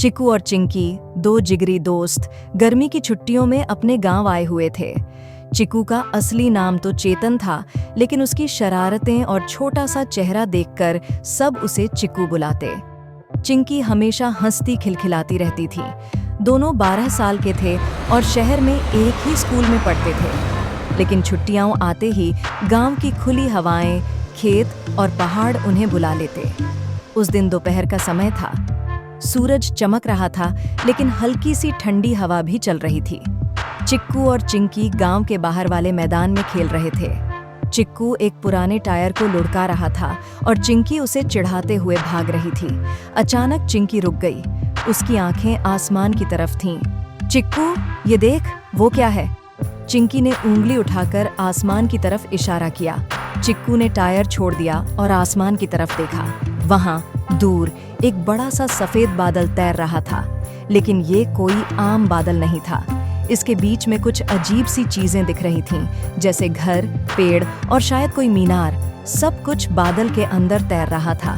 चिक्कू और चिंकी, दो जिगरी दोस्त, गर्मी की छुट्टियों में अपने गांव आए हुए थे। चिक्कू का असली नाम तो चेतन था, लेकिन उसकी शरारतें और छोटा सा चेहरा देखकर सब उसे चिक्कू बुलाते। चिंकी हमेशा हंसती खिलखिलाती रहती थी। दोनों 12 साल के थे और शहर में एक ही स्कूल में पढ़ते थे। लेकिन छुट्टियां आते ही गांव की खुली हवाएं, खेत और पहाड़ उन्हें बुला लेते। उस दिन दोपहर का समय था। सूरज चमक रहा था, लेकिन हल्की सी ठंडी हवा भी चल रही थी। चिक्कू और चिंकी गांव के बाहर वाले मैदान में खेल रहे थे। चिक्कू एक पुराने टायर को लुढ़का रहा था और चिंकी उसे चिढ़ाते हुए भाग रही थी। अचानक चिंकी रुक गई। उसकी आंखें आसमान की तरफ थीं। चिक्कू, ये देख, वो क्या है? चिंकी ने उंगली उठाकर आसमान की तरफ इशारा किया। चिक्कू ने टायर छोड़ दिया और आसमान की तरफ देखा। वहां दूर एक बड़ा सा सफेद बादल तैर रहा था, लेकिन ये कोई आम बादल नहीं था। इसके बीच में कुछ अजीब सी चीजें दिख रही थीं, जैसे घर, पेड़ और शायद कोई मीनार। सब कुछ बादल के अंदर तैर रहा था।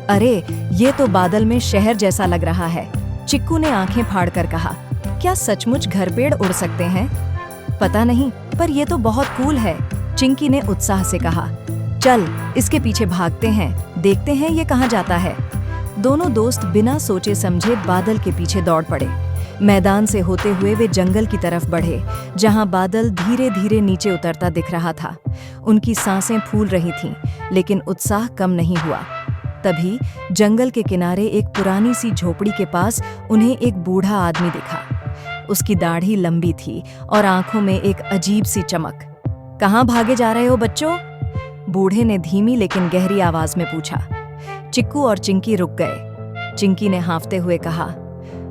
अरे, ये तो बादल में शहर जैसा लग रहा है। चिक्कू ने आंखें फाड़कर कहा, क्या सचमुच घर पेड़ उड़ सकते हैं? पता नहीं, पर ये तो बहुत कूल है। चिंकी ने उत्साह से कहा, चल इसके पीछे भागते हैं, देखते हैं ये कहाँ जाता है। दोनों दोस्त बिना सोचे समझे बादल के पीछे दौड़ पड़े। मैदान से होते हुए वे जंगल की तरफ बढ़े, जहां बादल धीरे धीरे नीचे उतरता दिख रहा था। उनकी सांसें फूल रही थीं, लेकिन उत्साह कम नहीं हुआ। तभी जंगल के किनारे एक पुरानी सी झोपड़ी के पास उन्हें एक बूढ़ा आदमी दिखा। उसकी दाढ़ी लंबी थी और आंखों में एक अजीब सी चमक। कहाँ भागे जा रहे हो बच्चों? बूढ़े ने धीमी लेकिन गहरी आवाज में पूछा। चिक्कू और चिंकी रुक गए। चिंकी ने हाँफते हुए कहा,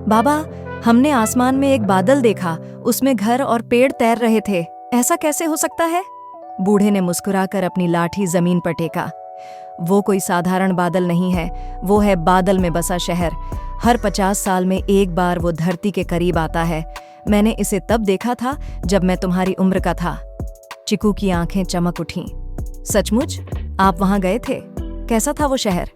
बाबा, हमने आसमान में एक बादल देखा, उसमें घर और पेड़ तैर रहे थे। ऐसा कैसे हो सकता है? बूढ़े ने मुस्कुराकर अपनी लाठी जमीन पर टेका। वो कोई साधारण बादल नहीं है, वो है बादल में बसा शहर। हर 50 साल में एक बार वो धरती के करीब आता है। मैंने इसे तब देखा था जब मैं तुम्हारी उम्र का था। चिक्कू की आंखें चमक उठीं। सचमुच? आप वहां गए थे? कैसा था वो शहर?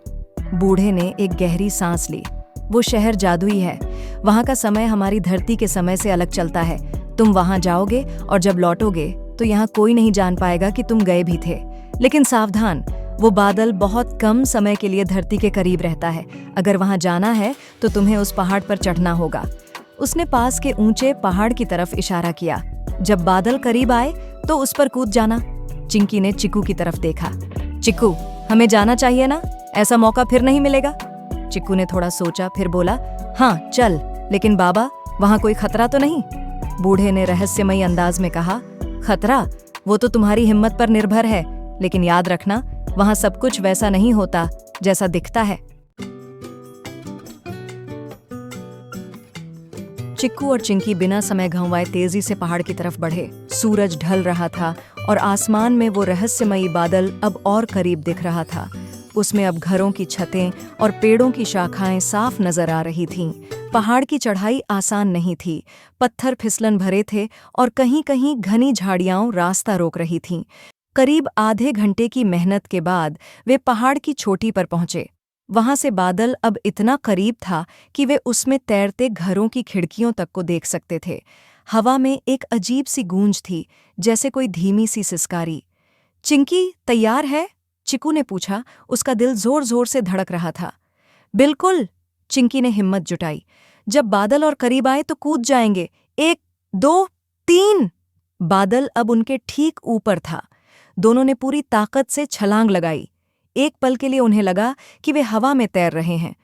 बूढ़े ने एक गहरी सांस ली। वो शहर जादुई है। वहां का समय हमारी धरती के समय से अलग चलता है। तुम वहां जाओगे और जब लौटोगे तो यहाँ कोई नहीं जान पाएगा कि तुम गए भी थे। लेकिन सावधान, वो बादल बहुत कम समय के लिए धरती के करीब रहता है। अगर वहां जाना है तो तुम्हें उस पहाड़ पर चढ़ना होगा। उसने पास के ऊंचे पहाड़ की तरफ इशारा किया। जब बादल करीब आए तो उस पर कूद जाना। चिंकी ने चिक्कू की तरफ देखा। चिक्कू, हमें जाना चाहिए ना? ऐसा मौका फिर नहीं मिलेगा। चिक्कू ने थोड़ा सोचा, फिर बोला, हाँ चल, लेकिन बाबा, वहां कोई खतरा तो नहीं? बूढ़े ने रहस्यमयी अंदाज में कहा, खतरा? वो तो तुम्हारी हिम्मत पर निर्भर है, लेकिन याद रखना, वहां सब कुछ वैसा नहीं होता जैसा दिखता है। चिक्कू और चिंकी बिना समय गंवाए तेजी से पहाड़ की तरफ बढ़े। सूरज ढल रहा था और आसमान में वो रहस्यमयी बादल अब और करीब दिख रहा था। उसमें अब घरों की छतें और पेड़ों की शाखाएं साफ नजर आ रही थीं। पहाड़ की चढ़ाई आसान नहीं थी। पत्थर फिसलन भरे थे और कहीं-कहीं घनी झाड़ियां रास्ता रोक रही थीं। करीब आधे घंटे की मेहनत के बाद वे पहाड़ की चोटी पर पहुंचे। वहां से बादल अब इतना करीब था कि वे उसमें तैरते घरों की खिड़कियों तक को देख सकते थे। हवा में एक अजीब सी गूंज थी, जैसे कोई धीमी सी सिसकारी। चिंकी, तैयार है? चिक्कू ने पूछा। उसका दिल जोर जोर से धड़क रहा था। बिल्कुल, चिंकी ने हिम्मत जुटाई। जब बादल और करीब आए तो कूद जाएंगे। 1, 2, 3। बादल अब उनके ठीक ऊपर था। दोनों ने पूरी ताकत से छलांग लगाई। एक पल के लिए उन्हें लगा कि वे हवा में तैर रहे हैं।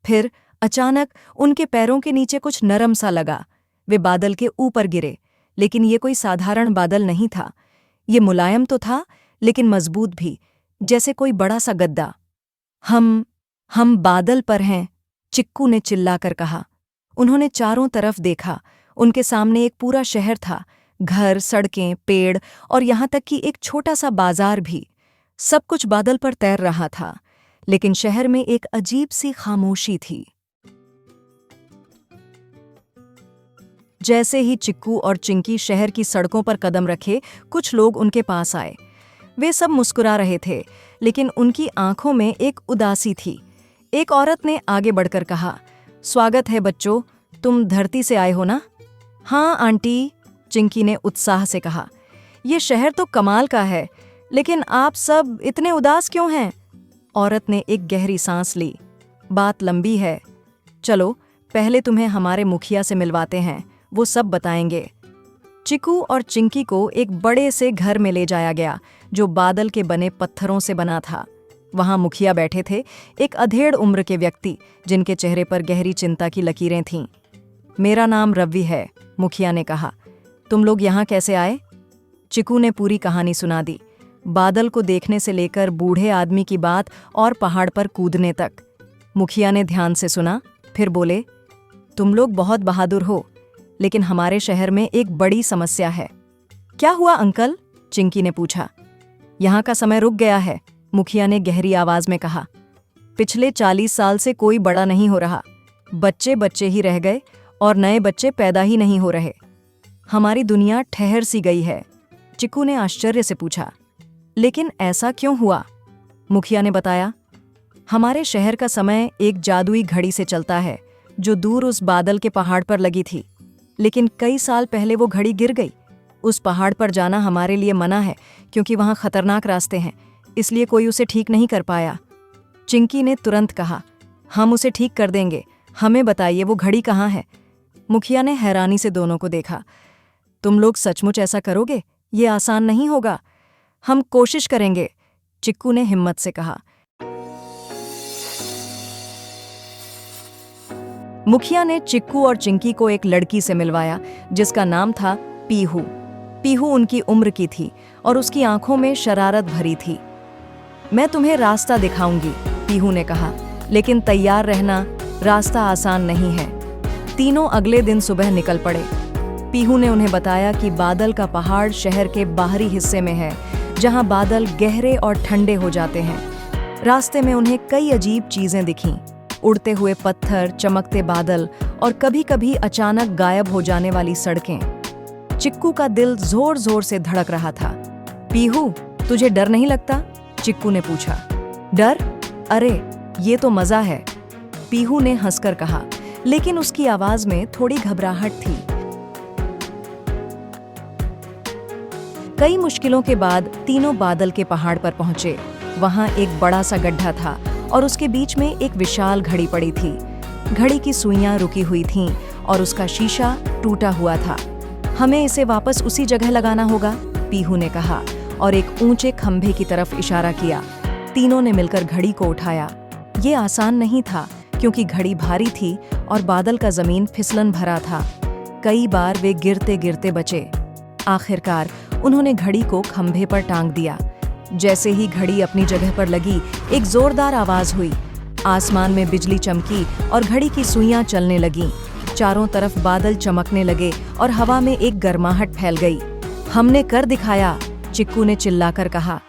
फिर अचानक उनके पैरों के नीचे कुछ नरम सा लगा। वे बादल के ऊपर गिरे, लेकिन ये कोई साधारण बादल नहीं था। ये मुलायम तो था, लेकिन मजबूत भी, जैसे कोई बड़ा सा गद्दा। हम बादल पर हैं, चिक्कू ने चिल्लाकर कहा। उन्होंने चारों तरफ देखा। उनके सामने एक पूरा शहर था, घर, सड़कें, पेड़ और यहाँ तक कि एक छोटा सा बाजार भी। सब कुछ बादल पर तैर रहा था, लेकिन शहर में एक अजीब सी खामोशी थी। जैसे ही चिक्कू और चिंकी शहर की सड़कों पर कदम रखे, कुछ लोग उनके पास आए। वे सब मुस्कुरा रहे थे, लेकिन उनकी आंखों में एक उदासी थी। एक औरत ने आगे बढ़कर कहा, स्वागत है बच्चों, तुम धरती से आए हो ना? हाँ आंटी, चिंकी ने उत्साह से कहा। ये शहर तो कमाल का है, लेकिन आप सब इतने उदास क्यों हैं? औरत ने एक गहरी सांस ली। बात लंबी है, चलो पहले तुम्हें हमारे मुखिया से मिलवाते हैं, वो सब बताएंगे। चिकू और चिंकी को एक बड़े से घर में ले जाया गया जो बादल के बने पत्थरों से बना था। वहां मुखिया बैठे थे, एक अधेड़ उम्र के व्यक्ति जिनके चेहरे पर गहरी चिंता की लकीरें थीं। मेरा नाम रवि है, मुखिया ने कहा। तुम लोग यहाँ कैसे आए? चिकू ने पूरी कहानी सुना दी, बादल को देखने से लेकर बूढ़े आदमी की बात और पहाड़ पर कूदने तक। मुखिया ने ध्यान से सुना, फिर बोले, तुम लोग बहुत बहादुर हो, लेकिन हमारे शहर में एक बड़ी समस्या है। क्या हुआ अंकल? चिंकी ने पूछा। यहाँ का समय रुक गया है, मुखिया ने गहरी आवाज में कहा। पिछले 40 साल से कोई बड़ा नहीं हो रहा, बच्चे बच्चे ही रह गए और नए बच्चे पैदा ही नहीं हो रहे। हमारी दुनिया ठहर सी गई है। चिकू ने आश्चर्य से पूछा, लेकिन ऐसा क्यों हुआ? मुखिया ने बताया, हमारे शहर का समय एक जादुई घड़ी से चलता है जो दूर उस बादल के पहाड़ पर लगी थी, लेकिन कई साल पहले वो घड़ी गिर गई। उस पहाड़ पर जाना हमारे लिए मना है क्योंकि वहां खतरनाक रास्ते हैं, इसलिए कोई उसे ठीक नहीं कर पाया। चिंकी ने तुरंत कहा, हम उसे ठीक कर देंगे, हमें बताइए वो घड़ी कहाँ है? मुखिया ने हैरानी से दोनों को देखा। तुम लोग सचमुच ऐसा करोगे? ये आसान नहीं होगा। हम कोशिश करेंगे, चिक्कू ने हिम्मत से कहा। मुखिया ने चिक्कू और चिंकी को एक लड़की से मिलवाया जिसका नाम था पीहू। पीहू उनकी उम्र की थी और उसकी आंखों में शरारत भरी थी। मैं तुम्हें रास्ता दिखाऊंगी, पीहू ने कहा, लेकिन तैयार रहना, रास्ता आसान नहीं है। तीनों अगले दिन सुबह निकल पड़े। पीहू ने उन्हें बताया कि बादल का पहाड़ शहर के बाहरी हिस्से में है, जहां बादल गहरे और ठंडे हो जाते हैं। रास्ते में उन्हें कई अजीब चीजें दिखीं, उड़ते हुए पत्थर, चमकते बादल और कभी-कभी अचानक गायब हो जाने वाली सड़कें। चिक्कू का दिल जोर जोर से धड़क रहा था। पीहू, तुझे डर नहीं लगता? चिक्कू ने पूछा। डर? अरे ये तो मजा है, पीहू ने हंसकर कहा, लेकिन उसकी आवाज में थोड़ी घबराहट थी। कई मुश्किलों के बाद तीनों बादल के पहाड़ पर पहुंचे। वहां एक बड़ा सा गड्ढा था और उसके बीच में एक विशाल घड़ी पड़ी थी। घड़ी की सुइयां रुकी हुई थीं और उसका शीशा टूटा हुआ था। हमें इसे वापस उसी जगह लगाना होगा, पीहू ने कहा और एक ऊंचे खंभे की तरफ इशारा किया। तीनों ने मिलकर घड़ी को उठाया। ये आसान नहीं था क्योंकि घड़ी भारी थी और बादल का जमीन फिसलन भरा था। कई बार वे गिरते गिरते बचे। आखिरकार उन्होंने घड़ी को खंभे पर टांग दिया। जैसे ही घड़ी अपनी जगह पर लगी, एक जोरदार आवाज हुई। आसमान में बिजली चमकी और घड़ी की सुइयां चलने लगीं। चारों तरफ बादल चमकने लगे और हवा में एक गर्माहट फैल गई। हमने कर दिखाया, चिक्कू ने चिल्लाकर कहा।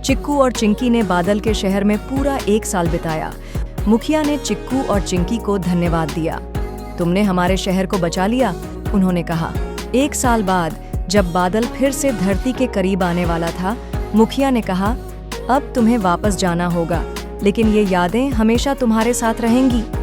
चिक्कू और चिंकी ने बादल के शहर में पूरा 1 साल बिताया। मुखिया ने चिक्कू और चिंकी को धन्यवाद दिया। तुमने हमारे शहर को बचा लिया, उन्होंने कहा। 1 साल बाद जब बादल फिर से धरती के करीब आने वाला था, मुखिया ने कहा, अब तुम्हें वापस जाना होगा, लेकिन ये यादें हमेशा तुम्हारे साथ रहेंगी।